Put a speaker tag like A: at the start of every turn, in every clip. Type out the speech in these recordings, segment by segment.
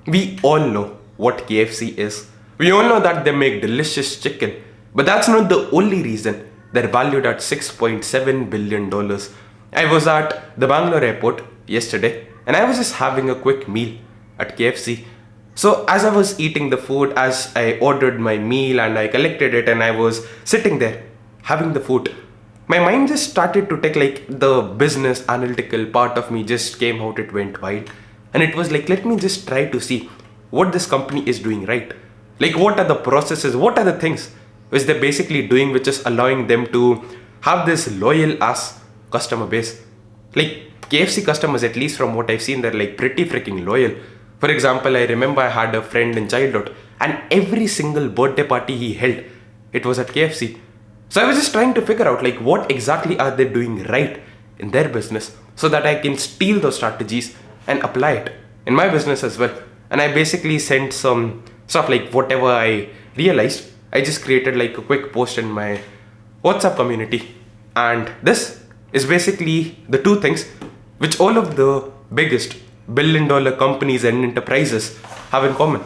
A: We all know what KFC is. We all know that they make delicious chicken. But that's not the only reason they're valued at $6.7 billion. I was at the Bangalore airport yesterday and I was just having a quick meal at KFC. So as I was eating the food, as I ordered my meal and I collected it and I was sitting there having the food, my mind just started to take like the business analytical part of me just came out, it went wild. And it was like, let me just try to see what this company is doing right. Like, what are the processes, what are the things which they're basically doing, which is allowing them to have this loyal ass customer base. Like, KFC customers, at least from what I've seen, they're like pretty freaking loyal. For example, I remember I had a friend in childhood, and every single birthday party he held, it was at KFC. So I was just trying to figure out like what exactly are they doing right in their business so that I can steal those strategies and apply it in my business as well. And I basically sent some stuff like whatever I realized. I just created like a quick post in my WhatsApp community. And this is basically the two things which all of the biggest billion-dollar companies and enterprises have in common.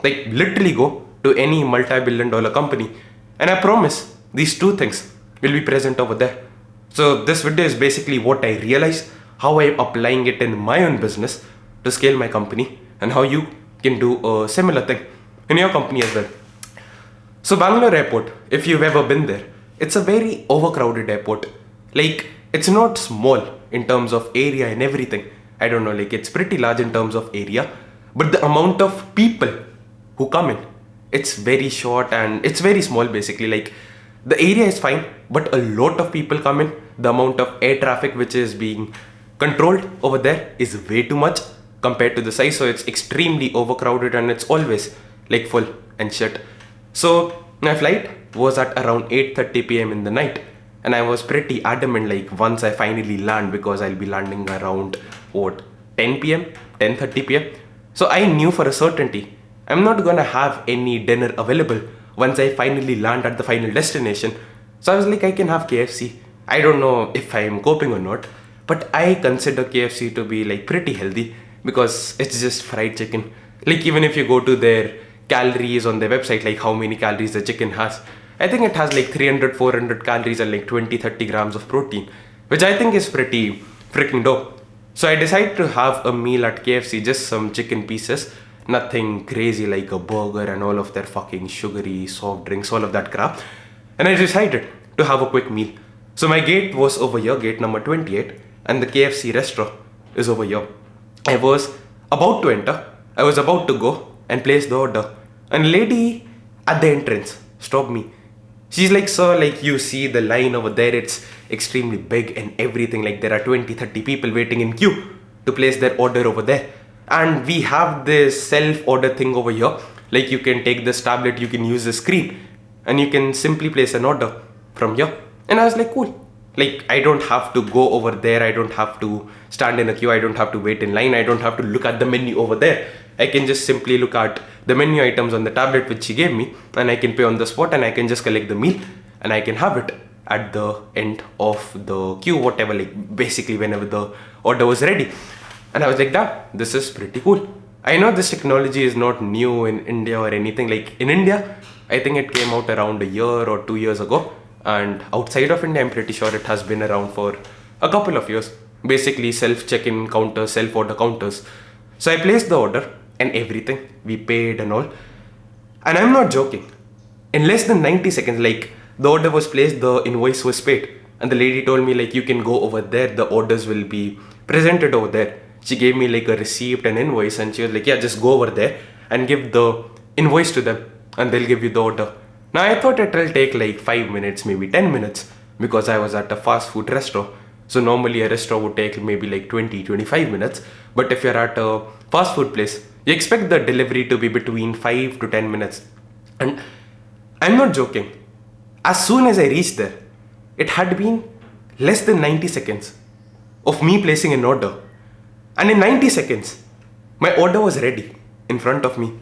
A: Like literally go to any multi-billion-dollar company and I promise these two things will be present over there. So this video is basically what I realized, how I'm applying it in my own business to scale my company, and how you can do a similar thing in your company as well. So Bangalore airport, if you've ever been there, it's a very overcrowded airport. Like, it's not small in terms of area and everything. I don't know, like it's pretty large in terms of area, but the amount of people who come in, it's very short and it's very small basically. Like, the area is fine, but a lot of people come in. The amount of air traffic which is being controlled over there is way too much compared to the size. So it's extremely overcrowded and it's always like full and shit. So my flight was at around 8:30 p.m. in the night. And I was pretty adamant like once I finally land, because I'll be landing around what, 10 p.m., 10:30 p.m. So I knew for a certainty I'm not gonna have any dinner available once I finally land at the final destination. So I was like, I can have KFC. I don't know if I'm coping or not, but I consider KFC to be like pretty healthy because it's just fried chicken. Like even if you go to their calories on their website, like how many calories the chicken has, I think it has like 300, 400 calories and like 20, 30 grams of protein, which I think is pretty freaking dope. So I decided to have a meal at KFC, just some chicken pieces, nothing crazy like a burger and all of their fucking sugary soft drinks, all of that crap. And I decided to have a quick meal. So my gate was over here, gate number 28, and the KFC restaurant is over here. I was about to enter, I was about to go and place the order. And a lady at the entrance stopped me. She's like, sir, like you see the line over there, it's extremely big and everything. Like there are 20, 30 people waiting in queue to place their order over there. And we have this self-order thing over here. Like you can take this tablet, you can use the screen and you can simply place an order from here. And I was like, cool. Like I don't have to go over there. I don't have to stand in a queue. I don't have to wait in line. I don't have to look at the menu over there. I can just simply look at the menu items on the tablet which she gave me and I can pay on the spot and I can just collect the meal and I can have it at the end of the queue, whatever, like basically whenever the order was ready. And I was like, damn, this is pretty cool. I know this technology is not new in India or anything. Like in India, I think it came out around a year or 2 years ago. And outside of India, I'm pretty sure it has been around for a couple of years. Basically self-check-in counters, self-order counters. So I placed the order and everything. We paid and all. And I'm not joking. In less than 90 seconds, like the order was placed, the invoice was paid. And the lady told me like, you can go over there. The orders will be presented over there. She gave me like a receipt and invoice and she was like, yeah, just go over there and give the invoice to them and they'll give you the order. Now I thought it will take like 5 minutes, maybe 10 minutes because I was at a fast food restaurant. So normally a restaurant would take maybe like 20, 25 minutes. But if you're at a fast food place, you expect the delivery to be between 5 to 10 minutes. And I'm not joking. As soon as I reached there, it had been less than 90 seconds of me placing an order. And in 90 seconds, my order was ready in front of me.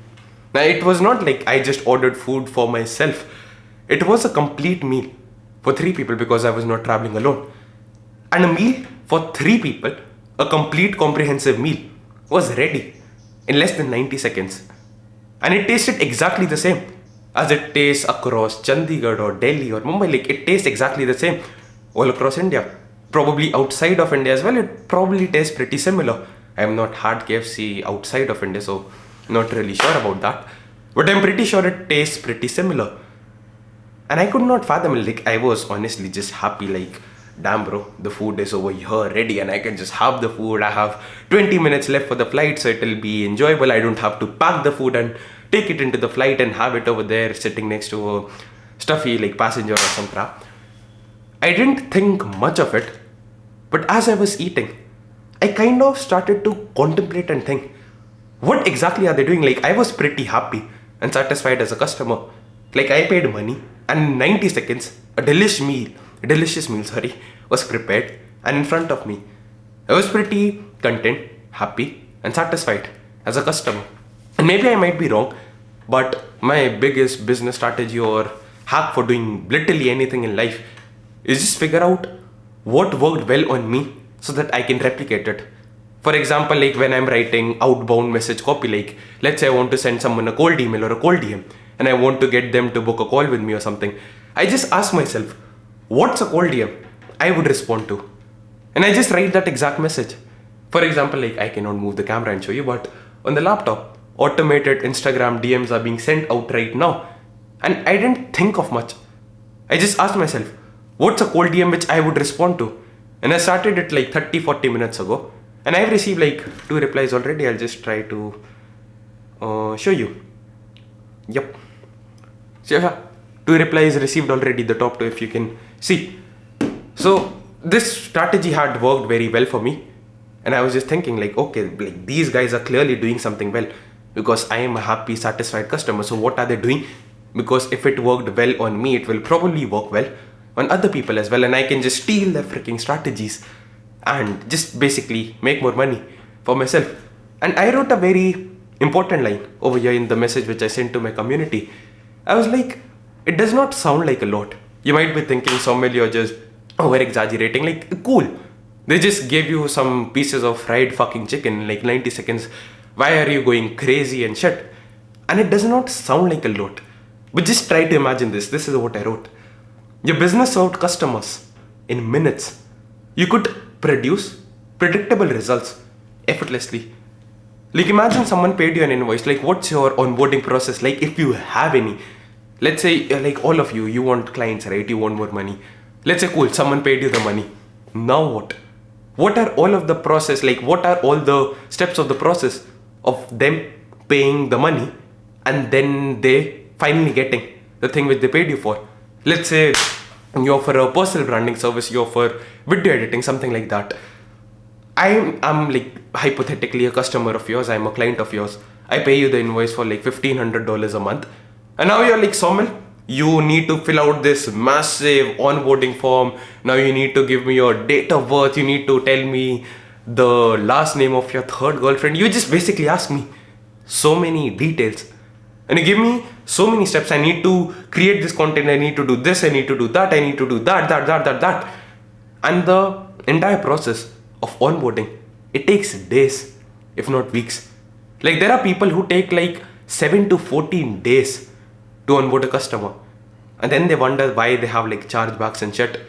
A: Now, it was not like I just ordered food for myself. It was a complete meal for 3 people because I was not traveling alone. And a meal for 3 people, a complete comprehensive meal, was ready. in less than 90 seconds. And it tasted exactly the same as it tastes across Chandigarh or Delhi or Mumbai. Like, it tastes exactly the same all across India. Probably outside of India as well, it probably tastes pretty similar. I have not had KFC outside of India, so not really sure about that. But I'm pretty sure it tastes pretty similar. And I could not fathom it. Like, I was honestly just happy, like, damn bro, the food is over here ready and I can just have the food. I have 20 minutes left for the flight, so it'll be enjoyable. I don't have to pack the food and take it into the flight and have it over there sitting next to a stuffy like passenger or some crap. I didn't think much of it, but as I was eating, I kind of started to contemplate and think, what exactly are they doing? Like, I was pretty happy and satisfied as a customer. Like, I paid money and in 90 seconds, a delicious meal, was prepared and in front of me. I was pretty content, happy and satisfied as a customer. And maybe I might be wrong, but my biggest business strategy or hack for doing literally anything in life is just figure out what worked well on me so that I can replicate it. For example, like when I'm writing outbound message copy, like let's say I want to send someone a cold email or a cold DM and I want to get them to book a call with me or something, I just ask myself, what's a cold DM I would respond to? And I just write that exact message. For example, like I cannot move the camera and show you, but on the laptop, automated Instagram DMs are being sent out right now. And I didn't think of much. I just asked myself, what's a cold DM which I would respond to? And I started it like 30-40 minutes ago. And I've received like 2 replies already. I'll just try to show you. Yep. So yeah, 2 replies received already, the top 2 if you can see. So this strategy had worked very well for me. And I was just thinking like, okay, like these guys are clearly doing something well because I am a happy, satisfied customer. So what are they doing? Because if it worked well on me, it will probably work well on other people as well. And I can just steal their freaking strategies and just basically make more money for myself. And I wrote a very important line over here in the message which I sent to my community. I was like, it does not sound like a lot. You might be thinking, Sommel, you're just over exaggerating. Like, cool. They just gave you some pieces of fried fucking chicken in like 90 seconds. Why are you going crazy and shit? And it does not sound like a lot. But just try to imagine this. This is what I wrote. Your business served customers in minutes. You could produce predictable results effortlessly. Like imagine someone paid you an invoice. Like what's your onboarding process like if you have any? Let's say like all of you want clients, right? You want more money. Let's say cool, someone paid you the money. Now what? What are all of the process? Like what are all the steps of the process of them paying the money and then they finally getting the thing which they paid you for? Let's say you offer a personal branding service, you offer video editing, something like that. I'm like hypothetically a customer of yours, I'm a client of yours. I pay you the invoice for like $1,500 a month. And now you're like, Sommel, you need to fill out this massive onboarding form. Now you need to give me your date of birth. You need to tell me the last name of your third girlfriend. You just basically ask me so many details. And you give me so many steps. I need to create this content. I need to do this. I need to do that. I need to do that. And the entire process of onboarding, it takes days, if not weeks. Like there are people who take like 7 to 14 days to onboard a customer. And then they wonder why they have like chargebacks and shit.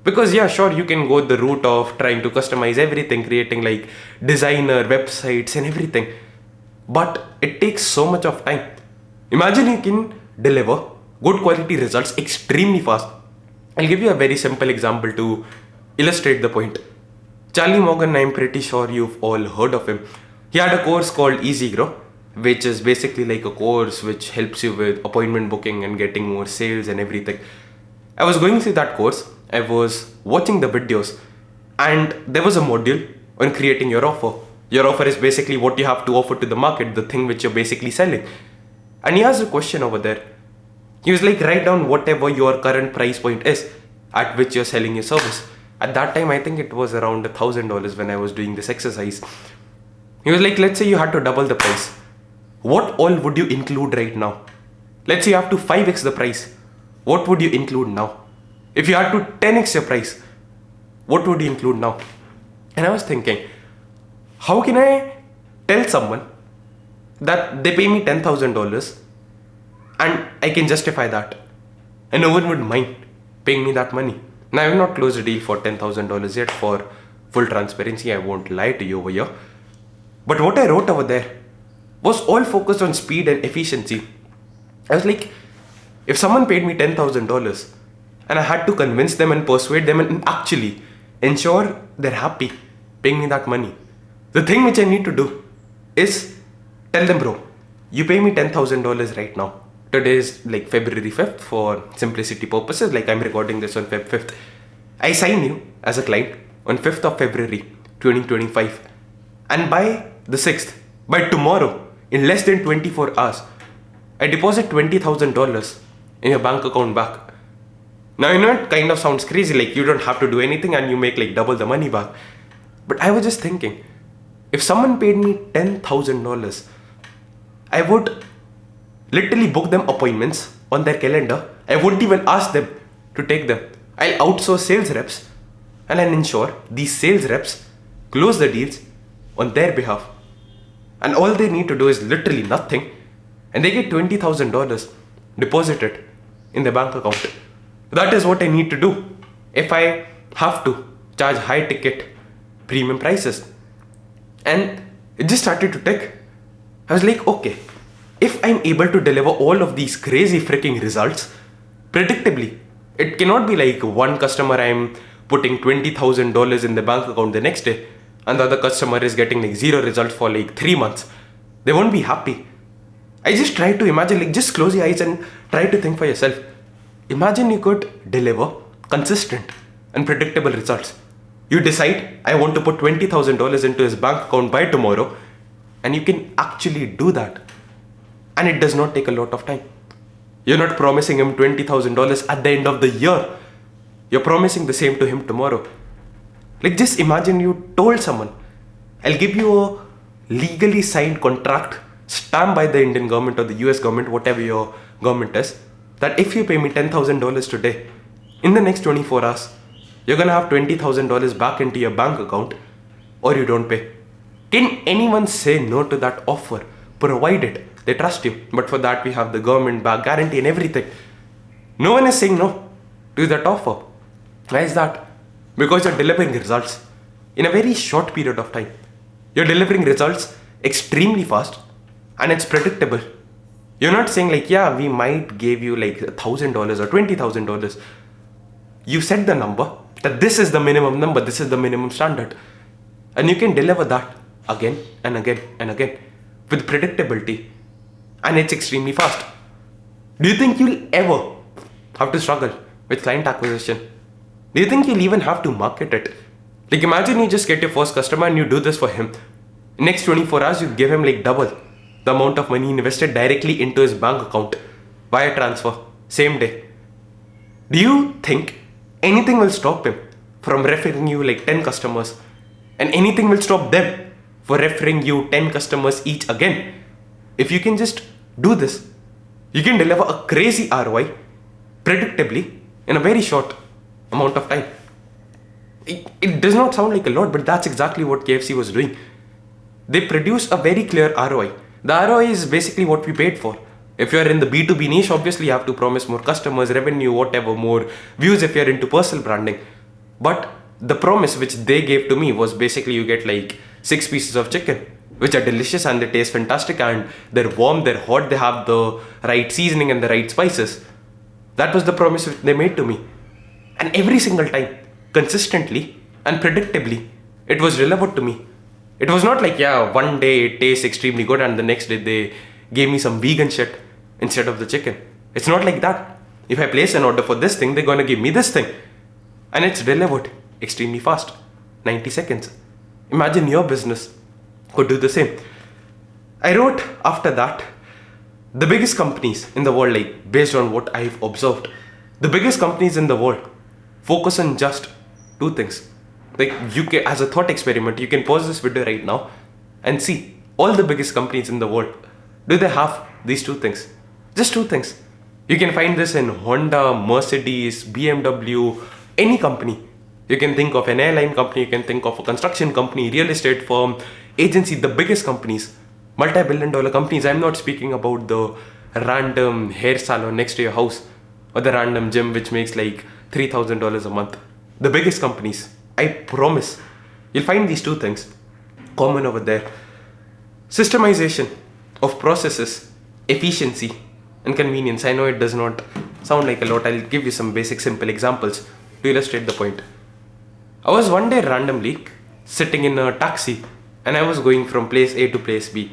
A: Because yeah, sure, you can go the route of trying to customize everything, creating like designer websites and everything. But it takes so much of time. Imagine you can deliver good quality results extremely fast. I'll give you a very simple example to illustrate the point. Charlie Morgan, I'm pretty sure you've all heard of him. He had a course called Easy Grow, which is basically like a course which helps you with appointment booking and getting more sales and everything. I was going through that course, I was watching the videos, and there was a module on creating your offer. Your offer is basically what you have to offer to the market, the thing which you're basically selling. And he asked a question over there. He was like, write down whatever your current price point is at which you're selling your service. At that time, I think it was around $1,000 when I was doing this exercise. He was like, let's say you had to double the price. What all would you include right now? Let's say you have to 5x the price. What would you include now? If you had to 10x your price, what would you include now? And I was thinking, how can I tell someone that they pay me $10,000 and I can justify that. And no one would mind paying me that money. Now, I have not closed a deal for $10,000 yet. For full transparency, I won't lie to you over here. But what I wrote over there was all focused on speed and efficiency. I was like, if someone paid me $10,000 and I had to convince them and persuade them and actually ensure they're happy paying me that money, the thing which I need to do is tell them, bro, you pay me $10,000 right now. Today is like February 5th for simplicity purposes, like I'm recording this on Feb 5th. I sign you as a client on 5th of February 2025. And by the 6th, by tomorrow, in less than 24 hours, I deposit $20,000 in your bank account back. Now, I know it kind of sounds crazy, like you don't have to do anything and you make like double the money back. But I was just thinking, if someone paid me $10,000, I would literally book them appointments on their calendar. I wouldn't even ask them to take them. I'll outsource sales reps and I'll ensure these sales reps close the deals on their behalf. And all they need to do is literally nothing, and they get $20,000 deposited in their bank account. That is what I need to do if I have to charge high ticket premium prices. And it just started to tick. I was like, okay, if I'm able to deliver all of these crazy freaking results predictably, it cannot be like one customer I'm putting $20,000 in the bank account the next day and the other customer is getting like zero results for like 3 months. They won't be happy. I just try to imagine, like just close your eyes and try to think for yourself. Imagine you could deliver consistent and predictable results. You decide, I want to put $20,000 into his bank account by tomorrow, and you can actually do that. And it does not take a lot of time. You're not promising him $20,000 at the end of the year. You're promising the same to him tomorrow. Like just imagine you told someone, I'll give you a legally signed contract stamped by the Indian government or the US government, whatever your government is, that if you pay me $10,000 today, in the next 24 hours, you're gonna have $20,000 back into your bank account, or you don't pay. Can anyone say no to that offer, provided they trust you? But for that, we have the government back guarantee and everything. No one is saying no to that offer. Why is that? Because you're delivering results in a very short period of time. You're delivering results extremely fast and it's predictable. You're not saying like, yeah, we might give you like $1,000 or $20,000. You set the number that this is the minimum number, this is the minimum standard. And you can deliver that again and again and again with predictability. And it's extremely fast. Do you think you'll ever have to struggle with client acquisition? Do you think you'll even have to market it? Like imagine you just get your first customer and you do this for him. Next 24 hours, you give him like double the amount of money invested directly into his bank account via transfer, same day. Do you think anything will stop him from referring you like 10 customers? And anything will stop them for referring you 10 customers each again? If you can just do this, you can deliver a crazy ROI predictably in a very short amount of time. It does not sound like a lot, but that's exactly what KFC was doing. They produce a very clear ROI. The ROI is basically what we paid for. If you're in the B2B niche, obviously you have to promise more customers, revenue, whatever, more views if you're into personal branding. But the promise which they gave to me was basically you get like 6 pieces of chicken, which are delicious and they taste fantastic and they're warm, they're hot, they have the right seasoning and the right spices. That was the promise which they made to me. And every single time, consistently and predictably, it was delivered to me. It was not like, yeah, one day it tastes extremely good and the next day they gave me some vegan shit instead of the chicken. It's not like that. If I place an order for this thing, they're gonna give me this thing. And it's delivered extremely fast, 90 seconds. Imagine your business could do the same. I wrote after that, the biggest companies in the world, like based on what I've observed, the biggest companies in the world focus on just 2 things. Like you can, as a thought experiment, you can pause this video right now and see all the biggest companies in the world. Do they have these 2 things? Just 2 things. You can find this in Honda, Mercedes, BMW, any company. You can think of an airline company, you can think of a construction company, real estate firm, agency, the biggest companies. multi-billion dollar companies. I'm not speaking about the random hair salon next to your house or the random gym which makes like $3,000 a month. The biggest companies, I promise, you'll find these two things common over there. Systemization of processes, efficiency, and convenience. I know it does not sound like a lot. I'll give you some basic, simple examples to illustrate the point. I was one day randomly sitting in a taxi and I was going from place A to place B.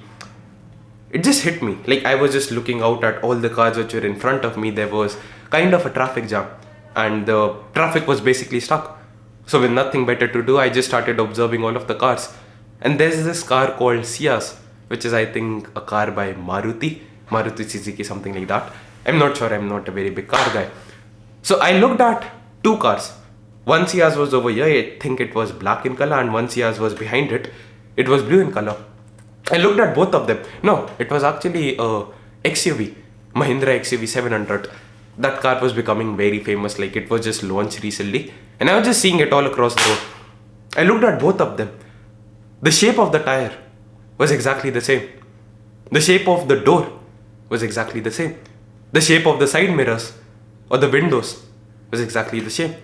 A: It just hit me. Like I was just looking out at all the cars which were in front of me. There was kind of a traffic jam and the traffic was basically stuck. So with nothing better to do, I just started observing all of the cars. And there's this car called Ciaz, which is I think a car by Maruti Suzuki, something like that. I'm not sure, I'm not a very big car guy. So I looked at two cars. One Ciaz was over here, I think it was black in color, and one Ciaz was behind it. It was blue in color. I looked at both of them. No, it was actually a XUV, Mahindra XUV 700. That car was becoming very famous, like it was just launched recently. And I was just seeing it all across the road. I looked at both of them. The shape of the tire was exactly the same. The shape of the door was exactly the same. The shape of the side mirrors or the windows was exactly the same.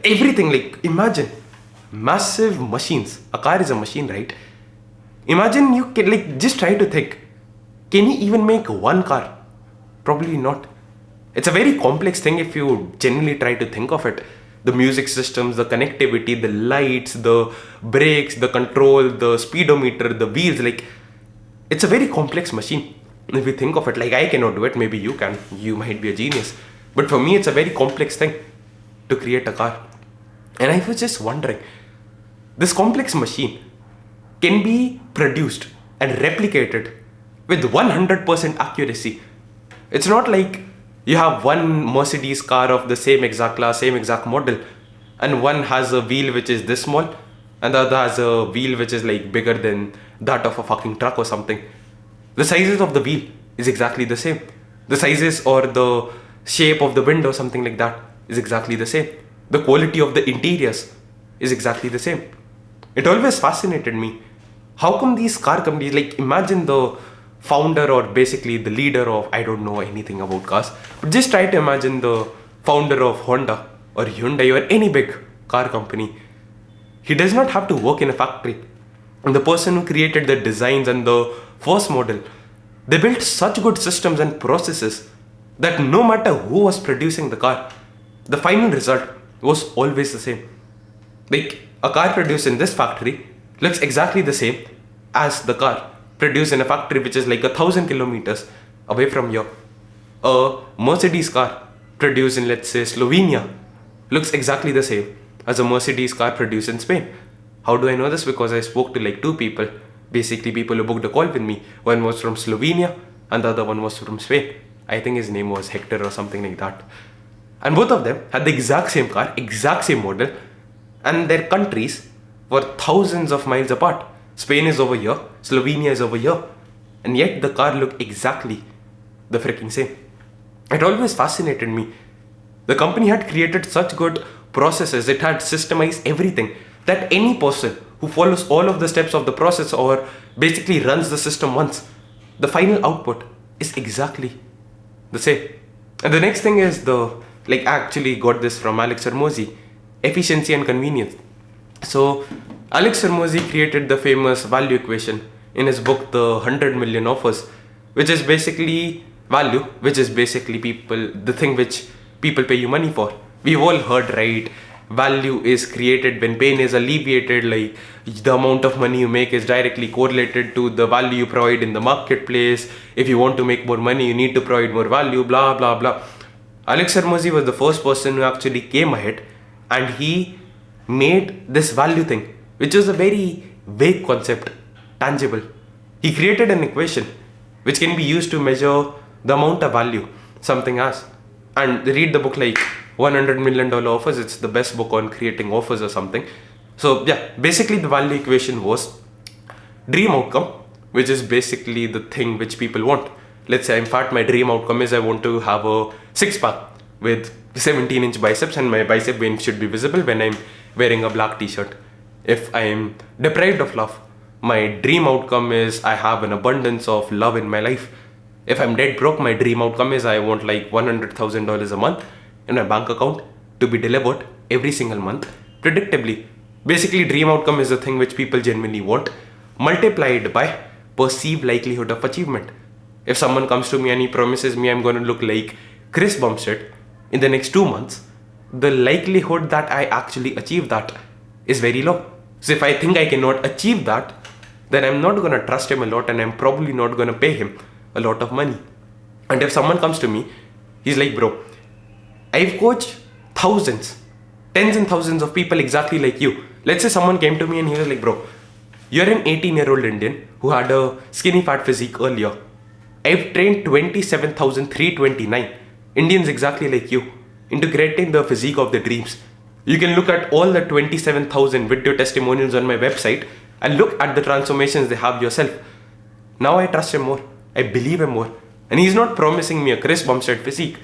A: Everything, like imagine massive machines. A car is a machine, right? Imagine you can like just try to think. Can you even make one car? Probably not. It's a very complex thing if you genuinely try to think of it. The music systems, the connectivity, the lights, the brakes, the control, the speedometer, the wheels, like it's a very complex machine. If you think of it, like I cannot do it, maybe you can, you might be a genius. But for me, it's a very complex thing to create a car. And I was just wondering, this complex machine can be produced and replicated with 100% accuracy. It's not like you have one Mercedes car of the same exact class, same exact model, and one has a wheel which is this small, and the other has a wheel which is like bigger than that of a fucking truck or something. The sizes of the wheel is exactly the same. The sizes or the shape of the window, something like that, is exactly the same. The quality of the interiors is exactly the same. It always fascinated me. How come these car companies, like imagine the founder or basically the leader of, I don't know anything about cars, but just try to imagine the founder of Honda or Hyundai or any big car company. He does not have to work in a factory. And the person who created the designs and the first model, they built such good systems and processes that no matter who was producing the car, the final result was always the same. Like a car produced in this factory looks exactly the same as the car produced in a factory which is like 1,000 kilometers away from here. A Mercedes car produced in, let's say, Slovenia looks exactly the same as a Mercedes car produced in Spain. How do I know this? Because I spoke to like two people, basically people who booked a call with me. One was from Slovenia and the other one was from Spain. I think his name was Hector or something like that. And both of them had the exact same car, exact same model, and their countries were thousands of miles apart. Spain is over here, Slovenia is over here, and yet the car looked exactly the freaking same. It always fascinated me. The company had created such good processes, it had systemized everything, that any person who follows all of the steps of the process or basically runs the system once, the final output is exactly the same. And the next thing is I actually got this from Alex Hormozi, efficiency and convenience. So Alex Hormozi created the famous value equation in his book, The 100 Million Offers, which is basically value, which is basically the thing which people pay you money for. We've all heard, right? Value is created when pain is alleviated, like the amount of money you make is directly correlated to the value you provide in the marketplace. If you want to make more money, you need to provide more value, blah, blah, blah. Alex Hormozi was the first person who actually came ahead and he made this value thing, which was a very vague concept, tangible. He created an equation which can be used to measure the amount of value something has. And read the book like $100 million offers. It's the best book on creating offers or something. So yeah, basically the value equation was dream outcome, which is basically the thing which people want. Let's say, in fact, my dream outcome is I want to have a six-pack with 17-inch biceps, and my bicep vein should be visible when I'm wearing a black t-shirt. If I'm deprived of love, My dream outcome is I have an abundance of love in my life. If I'm dead broke, my dream outcome is I want like $100,000 a month in my bank account to be delivered every single month, predictably. Basically, dream outcome is the thing which people genuinely want, multiplied by perceived likelihood of achievement. If someone comes to me and he promises me I'm going to look like Chris Bumstead in the next 2 months, the likelihood that I actually achieve that is very low. So if I think I cannot achieve that, then I'm not going to trust him a lot and I'm probably not going to pay him a lot of money. And if someone comes to me, he's like, bro, I've coached thousands, tens and thousands of people exactly like you. Let's say someone came to me and he was like, bro, you're an 18-year-old Indian who had a skinny fat physique earlier. I've trained 27,329 Indians exactly like you into creating the physique of their dreams. You can look at all the 27,000 video testimonials on my website and look at the transformations they have yourself. Now I trust him more. I believe him more. And he's not promising me a Chris Bumstead physique.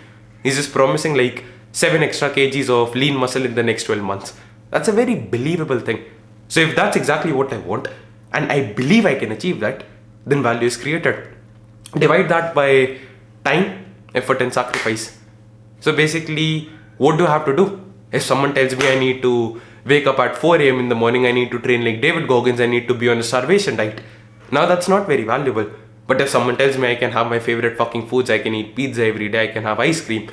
A: He's just promising like 7 extra kgs of lean muscle in the next 12 months. That's a very believable thing. So if that's exactly what I want, and I believe I can achieve that, then value is created. Divide that by time, effort and sacrifice. So basically, what do I have to do? If someone tells me I need to wake up at 4 a.m. in the morning, I need to train like David Goggins, I need to be on a starvation diet. Now that's not very valuable. But if someone tells me I can have my favorite fucking foods, I can eat pizza every day, I can have ice cream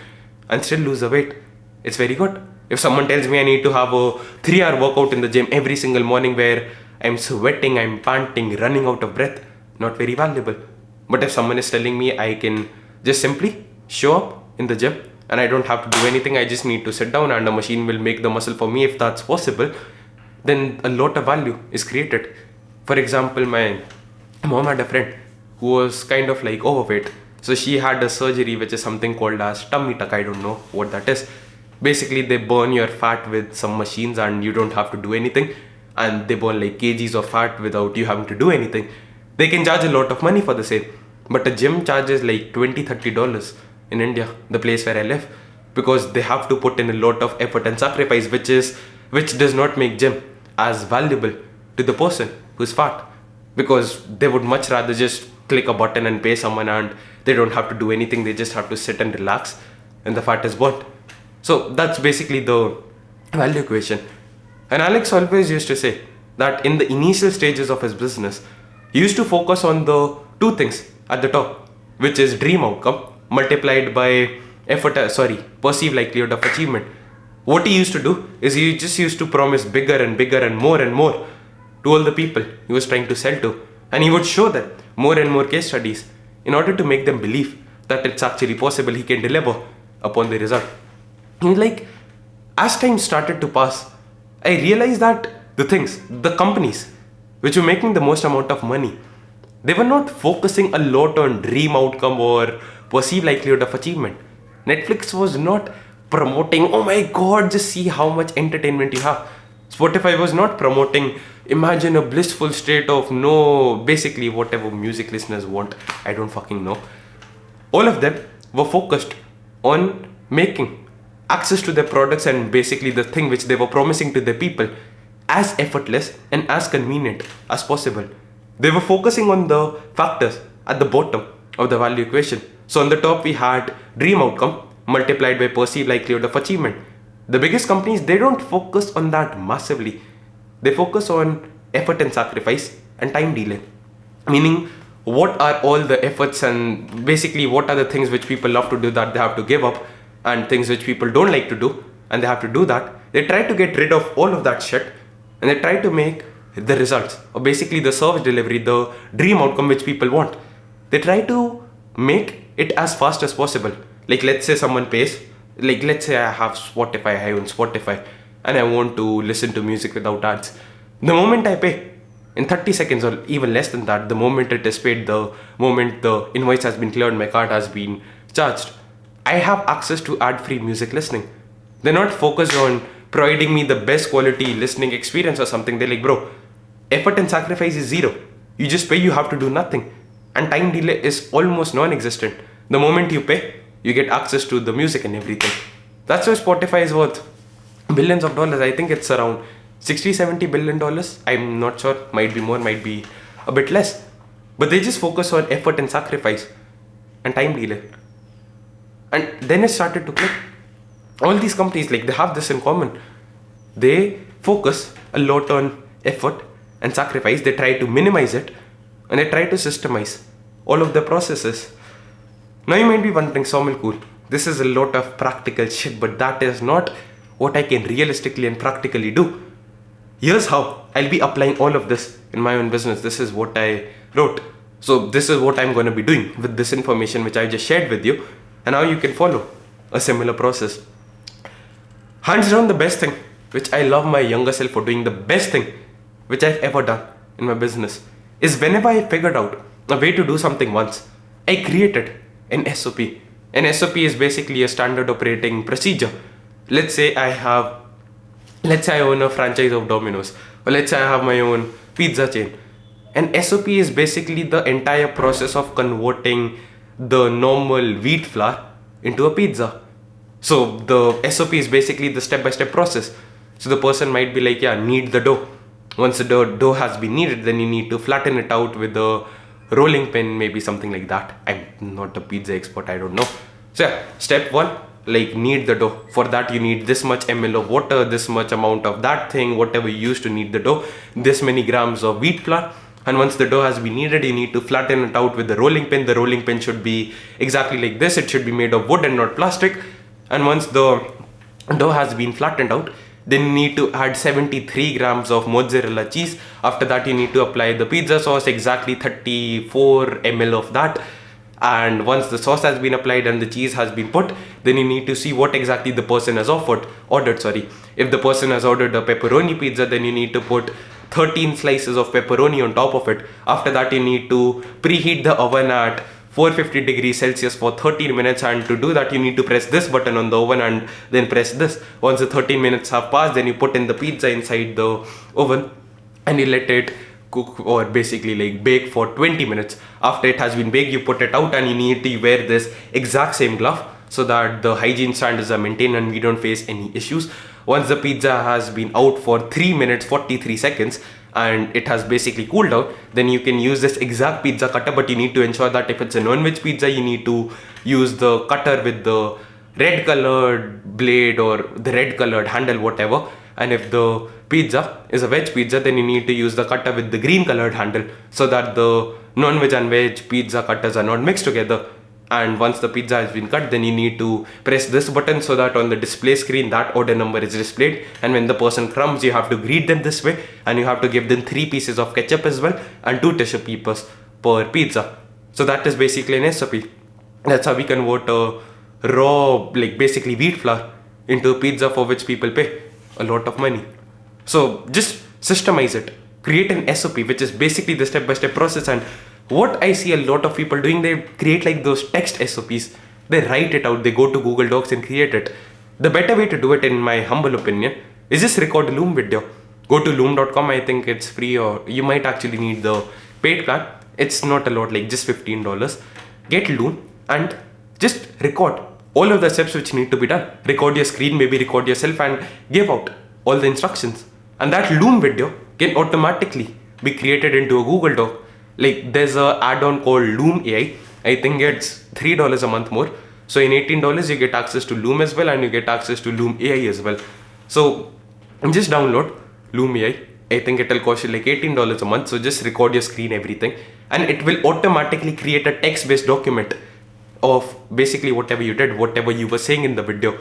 A: and still lose the weight, it's very good. If someone tells me I need to have a 3-hour workout in the gym every single morning where I'm sweating, I'm panting, running out of breath, not very valuable. But if someone is telling me I can just simply show up in the gym and I don't have to do anything, I just need to sit down and the machine will make the muscle for me if that's possible, then a lot of value is created. For example, my mom had a friend who was kind of like overweight. So she had a surgery which is something called as tummy tuck. I don't know what that is. Basically, they burn your fat with some machines and you don't have to do anything. And they burn like kgs of fat without you having to do anything. They can charge a lot of money for the same. But a gym charges like $20-30 in India, the place where I live. Because they have to put in a lot of effort and sacrifice, which does not make gym as valuable to the person who's fat. Because they would much rather just click a button and pay someone and they don't have to do anything, they just have to sit and relax and the fat is burnt. So that's basically the value equation. And Alex always used to say that in the initial stages of his business, he used to focus on the two things at the top, which is dream outcome multiplied by perceived likelihood of achievement. What he used to do is he just used to promise bigger and bigger and more to all the people he was trying to sell to. And he would show them more and more case studies in order to make them believe that it's actually possible he can deliver upon the result. And like, as time started to pass, I realized that the companies which were making the most amount of money, they were not focusing a lot on dream outcome or perceived likelihood of achievement. Netflix was not promoting, oh my god, just see how much entertainment you have. Spotify was not promoting, imagine a blissful state of basically whatever music listeners want. I don't fucking know. All of them were focused on making access to their products and basically the thing which they were promising to their people as effortless and as convenient as possible. They were focusing on the factors at the bottom of the value equation. So on the top we had dream outcome multiplied by perceived likelihood of achievement. The biggest companies, they don't focus on that massively. They focus on effort and sacrifice and time delay. Meaning, what are all the efforts and basically what are the things which people love to do that they have to give up and things which people don't like to do and they have to do that. They try to get rid of all of that shit and they try to make the results or basically the service delivery, the dream outcome which people want. They try to make it as fast as possible. Like let's say someone pays, like let's say I own Spotify and I want to listen to music without ads. The moment I pay, in 30 seconds or even less than that, the moment it is paid, the moment the invoice has been cleared, my card has been charged, I have access to ad-free music listening. They're not focused on providing me the best quality listening experience or something. They're like, bro, effort and sacrifice is zero. You just pay, you have to do nothing. And time delay is almost non-existent. The moment you pay, you get access to the music and everything. That's why Spotify is worth billions of dollars. I think it's around $60-70 billion dollars. I'm not sure, might be more, might be a bit less. But they just focus on effort and sacrifice and time delay. And then it started to click. All these companies, like, they have this in common. They focus a lot on effort and sacrifice. They try to minimize it, and they try to systemize all of the processes. Now you might be wondering, Somil, cool, this is a lot of practical shit, but that is not what I can realistically and practically do. Here's how I'll be applying all of this in my own business. This is what I wrote. So this is what I'm going to be doing with this information which I just shared with you, and how you can follow a similar process. Hands down, the best thing, which I love my younger self for doing, the best thing which I've ever done in my business, is whenever I figured out a way to do something once, I created an SOP. An SOP is basically a standard operating procedure. Let's say I own a franchise of Domino's, or let's say I have my own pizza chain. An SOP is basically the entire process of converting the normal wheat flour into a pizza. So the SOP is basically the step-by-step process. So the person might be like, yeah, knead the dough. Once the dough has been kneaded, then you need to flatten it out with a rolling pin, maybe something like that. I'm not a pizza expert, I don't know. So yeah, step one, like, knead the dough. For that you need this much ml of water, this much amount of that thing, whatever you use to knead the dough, this many grams of wheat flour. And once the dough has been kneaded, you need to flatten it out with the rolling pin. The rolling pin should be exactly like this. It should be made of wood and not plastic. And once the dough has been flattened out, then you need to add 73 grams of mozzarella cheese. After that, you need to apply the pizza sauce, exactly 34 ml of that. And once the sauce has been applied and the cheese has been put, then you need to see what exactly the person has ordered. If the person has ordered a pepperoni pizza, then you need to put 13 slices of pepperoni on top of it. After that, you need to preheat the oven at 450 degrees Celsius for 13 minutes, and to do that you need to press this button on the oven and then press this. Once the 13 minutes have passed, then you put in the pizza inside the oven and you let it cook, or basically like bake, for 20 minutes. After it has been baked, you put it out and you need to wear this exact same glove so that the hygiene standards are maintained and we don't face any issues. Once the pizza has been out for 3 minutes 43 seconds and it has basically cooled down, then you can use this exact pizza cutter, but you need to ensure that if it's a non-veg pizza, you need to use the cutter with the red colored blade or the red colored handle, whatever. And if the pizza is a veg pizza, then you need to use the cutter with the green colored handle so that the non-veg and veg pizza cutters are not mixed together. And once the pizza has been cut, then you need to press this button so that on the display screen that order number is displayed. And when the person comes, you have to greet them this way, and you have to give them 3 pieces of ketchup as well and 2 tissue papers per pizza. So that is basically an SOP. That's how we convert a raw, like basically wheat flour, into a pizza for which people pay a lot of money. So just systemize it. Create an SOP, which is basically the step-by-step process. And what I see a lot of people doing, they create like those text SOPs. They write it out, they go to Google Docs and create it. The better way to do it, in my humble opinion, is just record a Loom video. Go to loom.com, I think it's free, or you might actually need the paid plan. It's not a lot, like just $15. Get Loom and just record all of the steps which need to be done. Record your screen, maybe record yourself and give out all the instructions. And that Loom video can automatically be created into a Google Doc. Like there's a add-on called Loom AI. I think it's $3 a month more. So in $18 you get access to Loom as well, and you get access to Loom AI as well. So just download Loom AI. I think it'll cost you like $18 a month. So just record your screen, everything, and it will automatically create a text-based document of basically whatever you did, whatever you were saying in the video.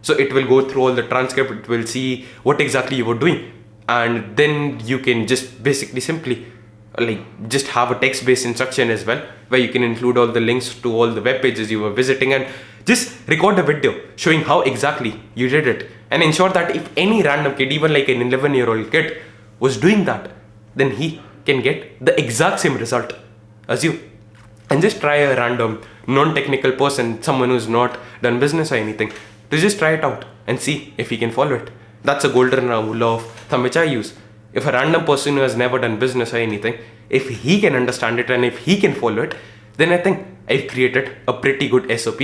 A: So it will go through all the transcript, it will see what exactly you were doing, and then you can just basically simply like just have a text-based instruction as well, where you can include all the links to all the web pages you were visiting, and just record a video showing how exactly you did it, and ensure that if any random kid, even like an 11-year-old kid, was doing that, then he can get the exact same result as you. And just try a random non-technical person, someone who's not done business or anything, to just try it out and see if he can follow it. That's a golden rule of thumb which I use. If a random person who has never done business or anything, if he can understand it and if he can follow it, then I think I've created a pretty good SOP.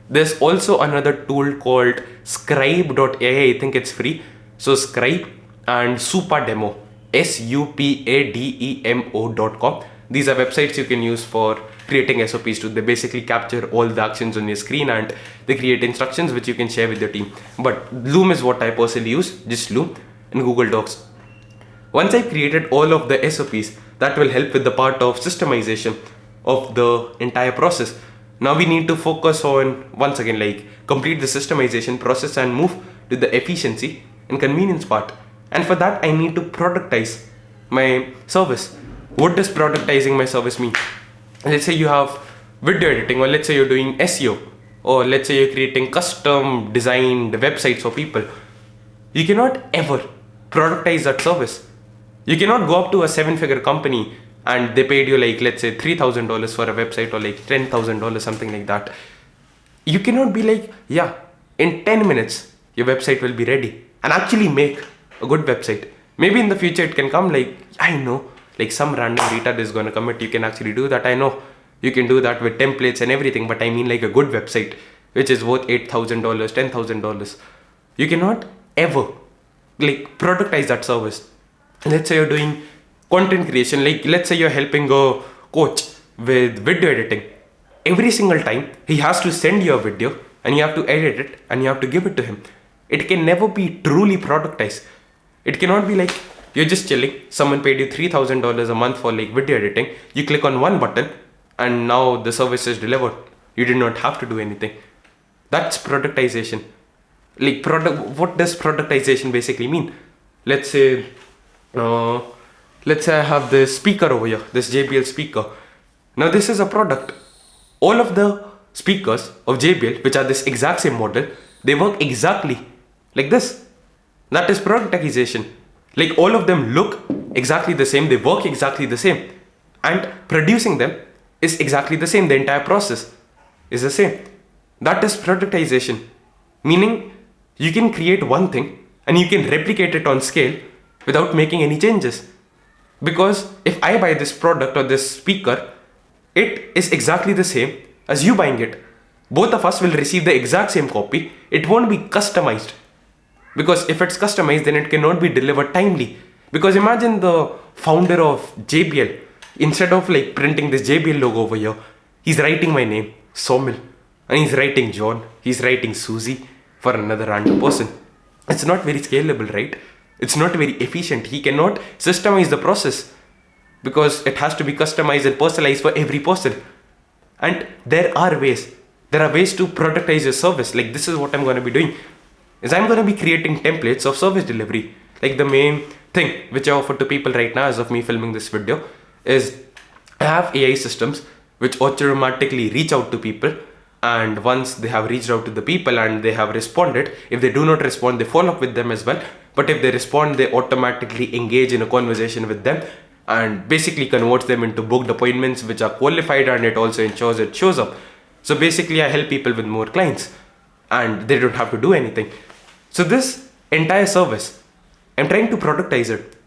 A: There's also another tool called scribe.ai. I think it's free. So Scribe and Supademo, SUPADEMO.com. These are websites you can use for creating SOPs too. They basically capture all the actions on your screen and they create instructions which you can share with your team. But Loom is what I personally use, just Loom and Google Docs. Once I've created all of the SOPs, that will help with the part of systemization of the entire process. Now we need to focus on, once again, like complete the systemization process and move to the efficiency and convenience part. And for that, I need to productize my service. What does productizing my service mean? Let's say you have video editing, or let's say you're doing SEO, or let's say you're creating custom designed websites for people. You cannot ever productize that service. You cannot go up to a 7-figure company and they paid you like, let's say $3,000 for a website, or like $10,000, something like that. You cannot be like, yeah, in 10 minutes, your website will be ready, and actually make a good website. Maybe in the future it can come like, I know, like some random retard is gonna commit, you can actually do that. I know you can do that with templates and everything, but I mean like a good website, which is worth $8,000, $10,000. You cannot ever like productize that service. Let's say you're doing content creation, like let's say you're helping a coach with video editing. Every single time he has to send you a video and you have to edit it and you have to give it to him. It can never be truly productized. It cannot be like you're just chilling, someone paid you $3,000 a month for like video editing, you click on one button and now the service is delivered. You did not have to do anything. That's productization. Like what does productization basically mean? Let's say I have this speaker over here, this JBL speaker. Now this is a product. All of the speakers of JBL, which are this exact same model, they work exactly like this. That is productization. Like all of them look exactly the same, they work exactly the same, and producing them is exactly the same. The entire process is the same. That is productization. Meaning you can create one thing and you can replicate it on scale without making any changes. Because if I buy this product or this speaker, it is exactly the same as you buying it. Both of us will receive the exact same copy. It won't be customized. Because if it's customized, then it cannot be delivered timely. Because imagine the founder of JBL, instead of like printing this JBL logo over here, he's writing my name, Somil, and he's writing John, he's writing Susie for another random person. It's not very scalable, right? It's not very efficient. He cannot systemize the process because it has to be customized and personalized for every person. And there are ways to productize your service. Like this is what I'm going to be doing, is I'm going to be creating templates of service delivery. Like the main thing which I offer to people right now as of me filming this video is I have AI systems which automatically reach out to people, and once they have reached out to the people and they have responded, if they do not respond, they follow up with them as well. But if they respond, they automatically engage in a conversation with them and basically converts them into booked appointments which are qualified, and it also ensures it shows up. So basically I help people with more clients and they don't have to do anything. So this entire service, I'm trying to productize it.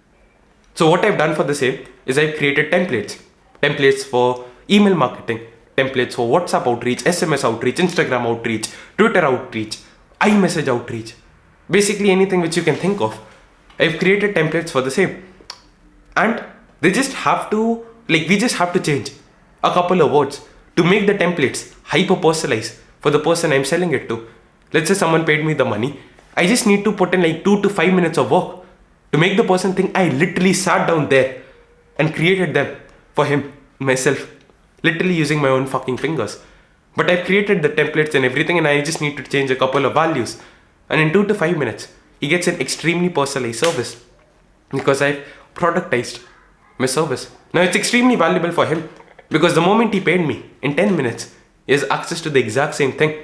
A: So what I've done for the same is I've created templates for email marketing, templates for WhatsApp outreach, SMS outreach, Instagram outreach, Twitter outreach, iMessage outreach, basically anything which you can think of. I've created templates for the same, and they just have to, like, we just have to change a couple of words to make the templates hyper personalized for the person I'm selling it to. Let's say someone paid me the money, I just need to put in like 2 to 5 minutes of work to make the person think I literally sat down there and created them for him, myself, literally using my own fucking fingers. But I've created the templates and everything, and I just need to change a couple of values, and in 2 to 5 minutes he gets an extremely personalized service because I've productized my service. Now it's extremely valuable for him because the moment he paid me, in 10 minutes he has access to the exact same thing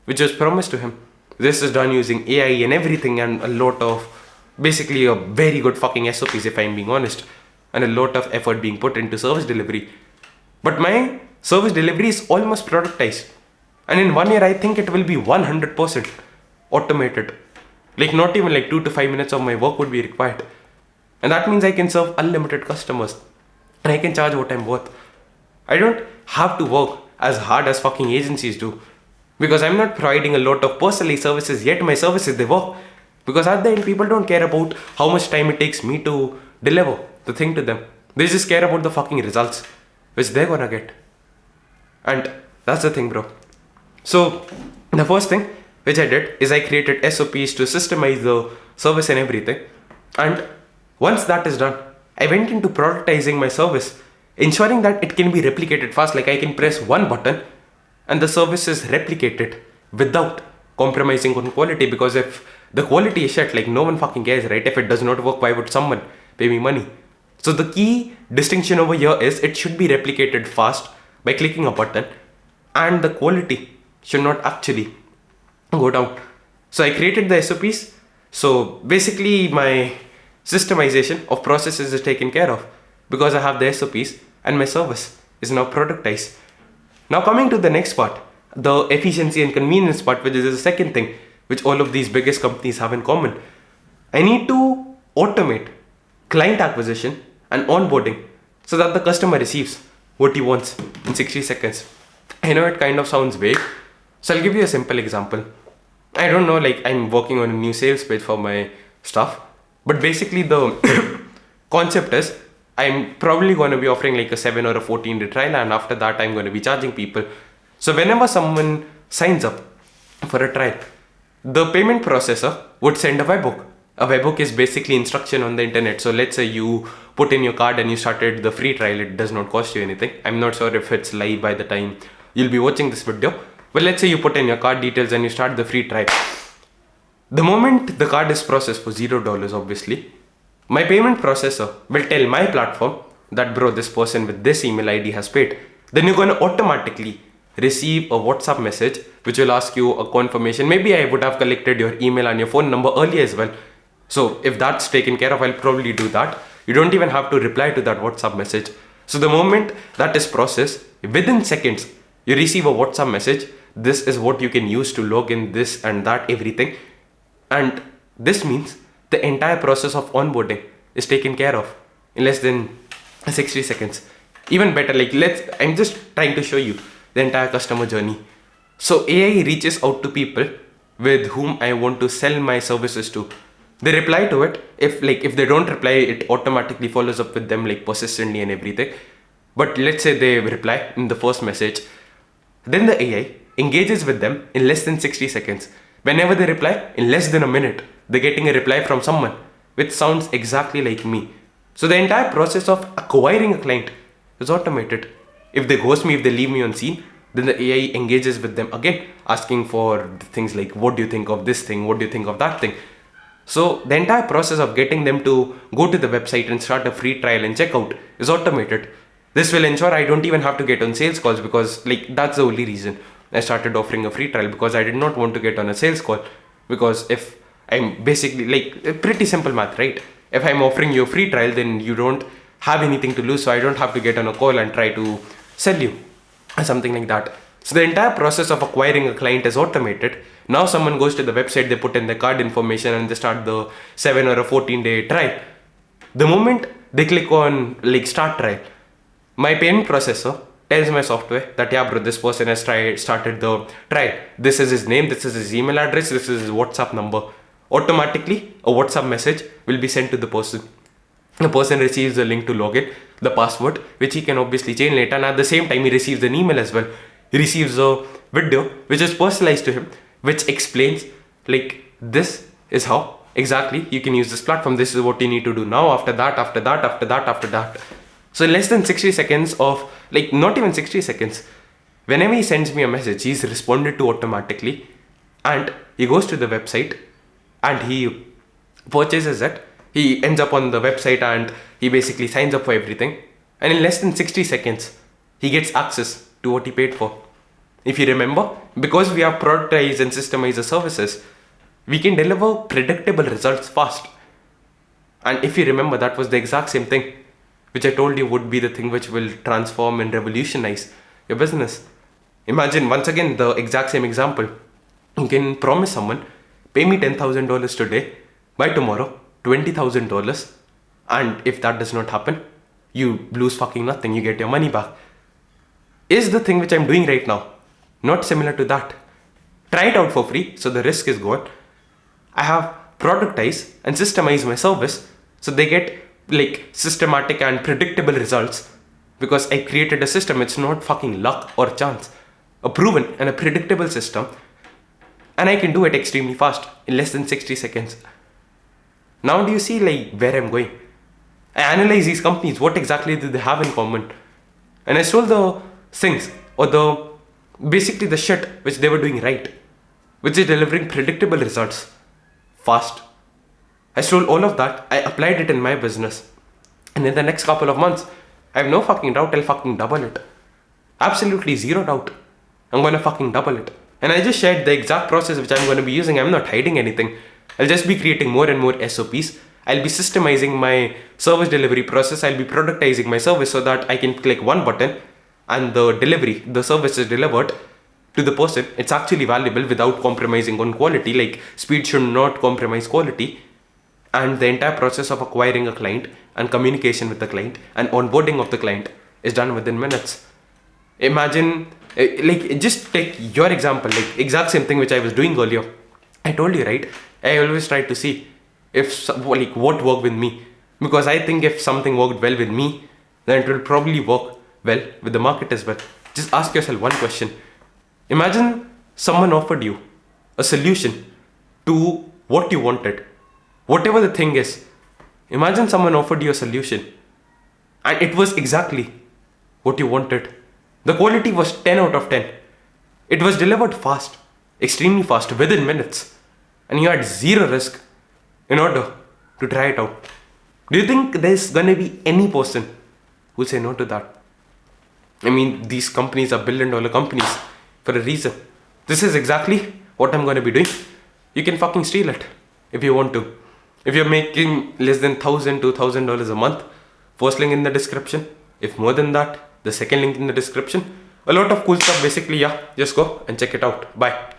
A: which was promised to him. This is done using AI and everything, and a lot of, basically a very good fucking SOPs if I'm being honest, and a lot of effort being put into service delivery. But my service delivery is almost productized, and in 1 year I think it will be 100% automated. Like not even like 2 to 5 minutes of my work would be required, and that means I can serve unlimited customers and I can charge what I'm worth. I don't have to work as hard as fucking agencies do because I'm not providing a lot of personalized services, yet my services, they work. Because at the end, people don't care about how much time it takes me to deliver the thing to them. They just care about the fucking results, which they're gonna get. And that's the thing, bro. So, the first thing which I did is I created SOPs to systemize the service and everything. And once that is done, I went into productizing my service, ensuring that it can be replicated fast. Like I can press one button and the service is replicated without compromising on quality. Because if the quality is shit, like no one fucking cares, right? If it does not work, why would someone pay me money? So the key distinction over here is it should be replicated fast by clicking a button, and the quality should not actually go down. So I created the SOPs. So basically my systemization of processes is taken care of because I have the SOPs and my service is now productized. Now coming to the next part, the efficiency and convenience part, which is the second thing which all of these biggest companies have in common. I need to automate client acquisition and onboarding so that the customer receives what he wants in 60 seconds. I know it kind of sounds vague, so I'll give you a simple example. I don't know, like I'm working on a new sales page for my stuff, but basically the concept is I'm probably going to be offering like a 7 or a 14-day trial, and after that I'm going to be charging people. So whenever someone signs up for a trial, the payment processor would send a webhook. A webhook is basically instruction on the internet. So let's say you put in your card and you started the free trial. It does not cost you anything. I'm not sure if it's live by the time you'll be watching this video. But let's say you put in your card details and you start the free trial. The moment the card is processed for $0, obviously, my payment processor will tell my platform that, bro, this person with this email ID has paid. Then you're going to automatically receive a WhatsApp message which will ask you a confirmation. Maybe I would have collected your email and your phone number earlier as well. So if that's taken care of, I'll probably do that. You don't even have to reply to that WhatsApp message. So the moment that is processed, within seconds, you receive a WhatsApp message. This is what you can use to log in, this and that, everything. And this means the entire process of onboarding is taken care of in less than 60 seconds. Even better, like I'm just trying to show you the entire customer journey. So AI reaches out to people with whom I want to sell my services to. They reply to it. If they don't reply, it automatically follows up with them like persistently and everything. But let's say they reply in the first message, then the AI engages with them in less than 60 seconds. Whenever they reply, in less than a minute, they're getting a reply from someone which sounds exactly like me. So the entire process of acquiring a client is automated. If they ghost me, if they leave me on scene, then the AI engages with them again, asking for things like, what do you think of this thing? What do you think of that thing? So the entire process of getting them to go to the website and start a free trial and checkout is automated. This will ensure I don't even have to get on sales calls, because that's the only reason I started offering a free trial, because I did not want to get on a sales call. Because if I'm basically pretty simple math, right? If I'm offering you a free trial, then you don't have anything to lose. So I don't have to get on a call and try to sell you or something like that. So the entire process of acquiring a client is automated. Now someone goes to the website, they put in their card information and they start the 7 or a 14-day trial. The moment they click on start trial, my payment processor tells my software that, yeah bro, this person has started the trial. This is his name, this is his email address, this is his WhatsApp number. Automatically, a WhatsApp message will be sent to the person. The person receives the link to login, the password, which he can obviously change later, and at the same time he receives an email as well. He receives a video which is personalized to him, which explains this is how exactly you can use this platform. This is what you need to do now, after that, after that, after that, after that. So in less than 60 seconds of, not even 60 seconds, whenever he sends me a message, he's responded to automatically, and he goes to the website and he purchases it. He ends up on the website and he basically signs up for everything. And in less than 60 seconds, he gets access to what he paid for. If you remember, because we have productized and systemized the services, we can deliver predictable results fast. And if you remember, that was the exact same thing which I told you would be the thing which will transform and revolutionize your business. Imagine, once again, the exact same example. You can promise someone, pay me $10,000 today, by tomorrow, $20,000. And if that does not happen, you lose fucking nothing, you get your money back. Is the thing which I'm doing right now not similar to that? Try it out for free, so the risk is gone. I have productize and systemize my service so they get like systematic and predictable results because I created a system. It's not fucking luck or chance. A proven and a predictable system, and I can do it extremely fast in less than 60 seconds. Now do you see like where I'm going? I analyze these companies, what exactly do they have in common? And I stole the things or the basically the shit which they were doing right, which is delivering predictable results fast. I stole all of that, I applied it in my business, and in the next couple of months, I have no fucking doubt I'll fucking double it. Absolutely zero doubt. I'm gonna fucking double it. And I just shared the exact process which I'm gonna be using. I'm not hiding anything. I'll just be creating more and more SOPs. I'll be systemizing my service delivery process. I'll be productizing my service so that I can click one button and the service is delivered to the person. It's actually valuable without compromising on quality. Like speed should not compromise quality. And the entire process of acquiring a client and communication with the client and onboarding of the client is done within minutes. Imagine, like, just take your example, like, exact same thing which I was doing earlier. I told you, right? I always try to see if, like, what worked with me. Because I think if something worked well with me, then it will probably work well with the market as well. Just ask yourself one question. Imagine someone offered you a solution to what you wanted. Whatever the thing is, imagine someone offered you a solution and it was exactly what you wanted. The quality was 10 out of 10. It was delivered fast, extremely fast, within minutes. And you had zero risk in order to try it out. Do you think there's gonna be any person who'll say no to that? I mean, these companies are $1 billion companies for a reason. This is exactly what I'm gonna be doing. You can fucking steal it if you want to. If you're making less than $1,000 to $2,000 a month, first link in the description. If more than that, the second link in the description. A lot of cool stuff basically, yeah. Just go and check it out. Bye.